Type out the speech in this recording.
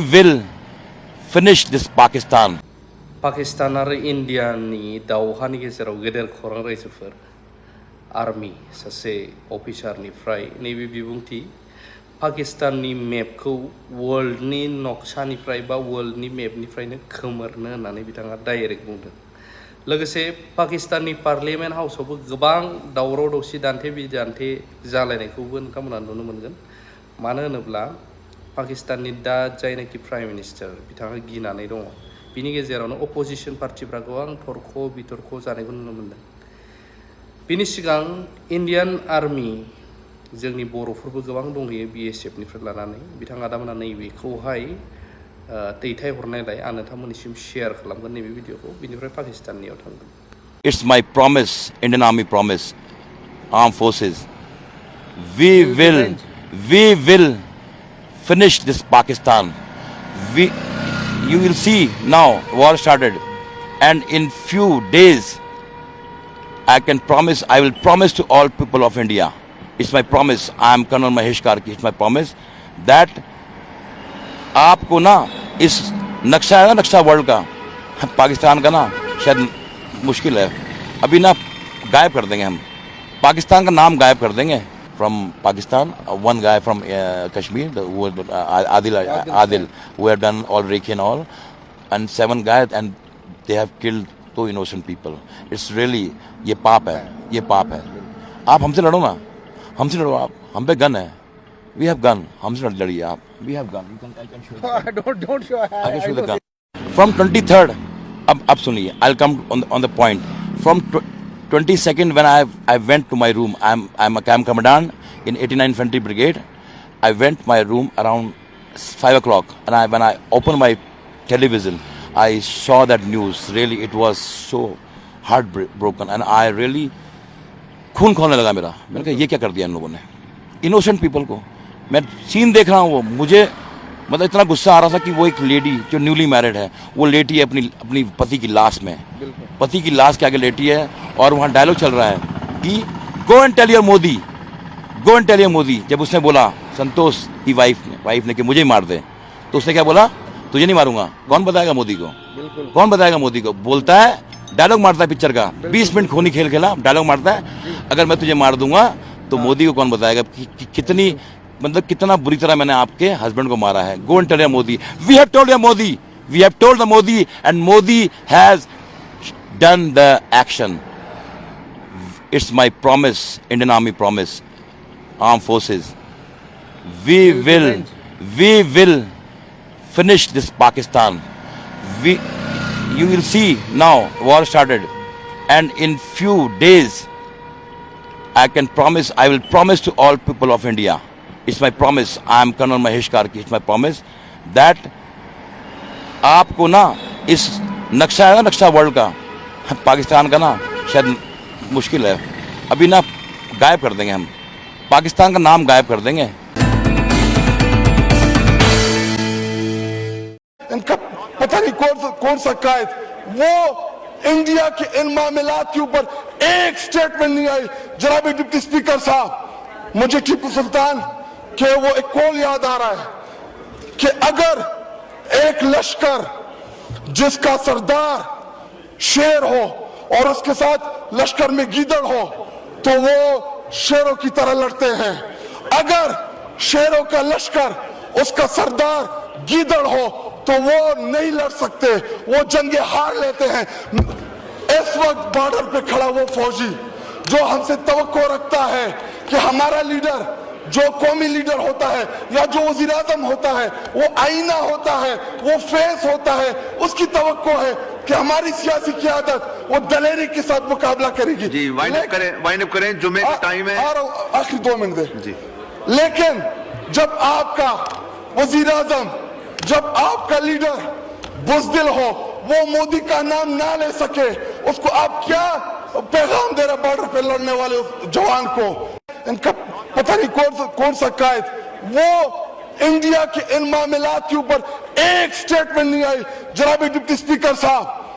will finish this Pakistan. Pakistan आरो इन्डियानि दावहानि गेजेराव गेदेर खौरां रायजोफोर आर्मि सासे अफिसारनिफ्राय नैबे बिबुंथि पाकिस्ताननि मेपखौ वर्ल्डनि नक्सानिफ्राय बा वर्ल्डनि मेपनिफ्रायनो खोमोरनो होननानै बिथाङा डाइरेक्ट बुंदों। लोगोसे पाकिस्ताननि पार्लियामेन्ट हाउसआवबो गोबां दावराव दावसि दान्थे बिदान्थे जालायनायखौबो नोंथांमोना नुनो मोनगोन। मानो होनोब्ला पाकिस्ताननि दा जायनाखि प्राइम मिनिस्टार बिथाङा गिनानै दङ। बिनि गेजेरावनो अपोजिशन पार्टिफ्रा गोबां थरख' बिथरख' जानायखौ नुनो मोनदों। बिनि सिगां इन्डियान आर्मि जोंनि बर'फोरबो गोबां दंहैयो BSFनिफ्राय लानानै बिथाङा दामोना नैबेखौहाय दैथायहरनायलाय आं नोंथांमोननिसिम शेयार खालामगोन नैबे भिडिअखौ बिनिफ्राय पाकिस्ताननियाव थांगोन। It's my promise, Indian Army promise, armed forces. We will finish this Pakistan. You will see now war started, and in few days I will promise to all people of India. It's my promise. I am Colonel Mahesh Karki. It's my promise that आपको ना इस नक्शा है ना नक्शा world का पाकिस्तान का ना शायद मुश्किल है अभी ना गायब कर देंगे हम पाकिस्तान का नाम गायब कर देंगे from Pakistan. One guy from Kashmir, Adil, who have done all Reiki and all, and 7 guys, and they have killed 2 innocent people. It's really ये पाप है आप हमसे लड़ो ना हमसे लड़ो आप हम पे गन है we have gun हमसे लड़िए आप we have gun I can show you don't show I can show the gun from 23rd अब सुनिए I'll come on the point from 22nd when I went to my room. I'm a camp commandant in 89 Infantry Brigade. I went my room around 5 o'clock and when I opened my television I saw that news. Really it was so heartbroken and I really खून खोलने लगा मेरा। मैंने कहा ये क्या कर दिया इन लोगों ने इनोसेंट पीपल को। मैं सीन देख रहा हूँ वो मुझे मतलब इतना गुस्सा आ रहा था कि वो एक लेडी जो न्यूली मैरिड है वो लेटी है अपनी पति की लाश में पति की लाश के आगे लेटी है और वहाँ डायलॉग चल रहा है कि go and tell your Modi. जब उसने बोला संतोष की वाइफ ने कि मुझे ही मार दे तो उसने क्या बोला तुझे नहीं मारूंगा। कौन बताएगा मोदी को बोलता है डायलॉग मारता है पिक्चर का 20 मिनट खूनी खेल खेला डायलॉग मारता है अगर मैं तुझे मार दूंगा तो मोदी को कौन बताएगा कि कितनी मतलब कितना बुरी तरह मैंने आपके हस्बैंड को मारा है। Go and tell your Modi we have told the Modi and Modi has done the action. It's my promise Indian army promise arm forces we will finish this Pakistan. You will see now war started and in few days I will promise to all people of India. It's my promise. I am Colonel Mahesh Karki. It's my promise that आपको ना इस नक्शा है ना नक्शा world का पाकिस्तान का ना शायद मुश्किल है अभी ना गायब कर देंगे हम पाकिस्तान का नाम गायब कर देंगे। इनका पता नहीं कौन सा कायद वो इंडिया के इन मामलात के ऊपर एक स्टेटमेंट नहीं आई। जनाब डिप्टी स्पीकर साहब मुझे टीपू सुल्तान के वो एक कॉल याद आ रहा है कि अगर एक लश्कर जिसका सरदार शेर हो और उसके साथ लश्कर में गीदड़ हो तो वो शेरों की तरह लड़ते हैं। अगर शेरों का लश्कर उसका सरदार गीदड़ हो तो वो नहीं लड़ सकते वो जंगे हार लेते हैं। इस वक्त बॉर्डर पे खड़ा वो फौजी जो हमसे तवक्को रखता है कि हमारा लीडर जो कौमी लीडर होता है या जो वज़ीर आज़म होता है वो आईना होता है वो फेस होता है उसकी तवक्को है कि हमारी सियासी क़यादत वो दलेरी के साथ मुकाबला करेगी। जी वाइंड अप करें जुमे का टाइम है आखिरी 2 मिनट दे जी। लेकिन जब आपका वज़ीर आज़म जब आपका लीडर बुज़दिल हो वो मोदी का नाम ना ले सके उसको आप क्या पैगाम दे रहे बॉर्डर पे लड़ने वाले जवान को। इनका पता नहीं कौन सा कायद वो इंडिया के इन मामलात के ऊपर एक स्टेटमेंट नहीं आई। जनाब डिप्टी स्पीकर साहब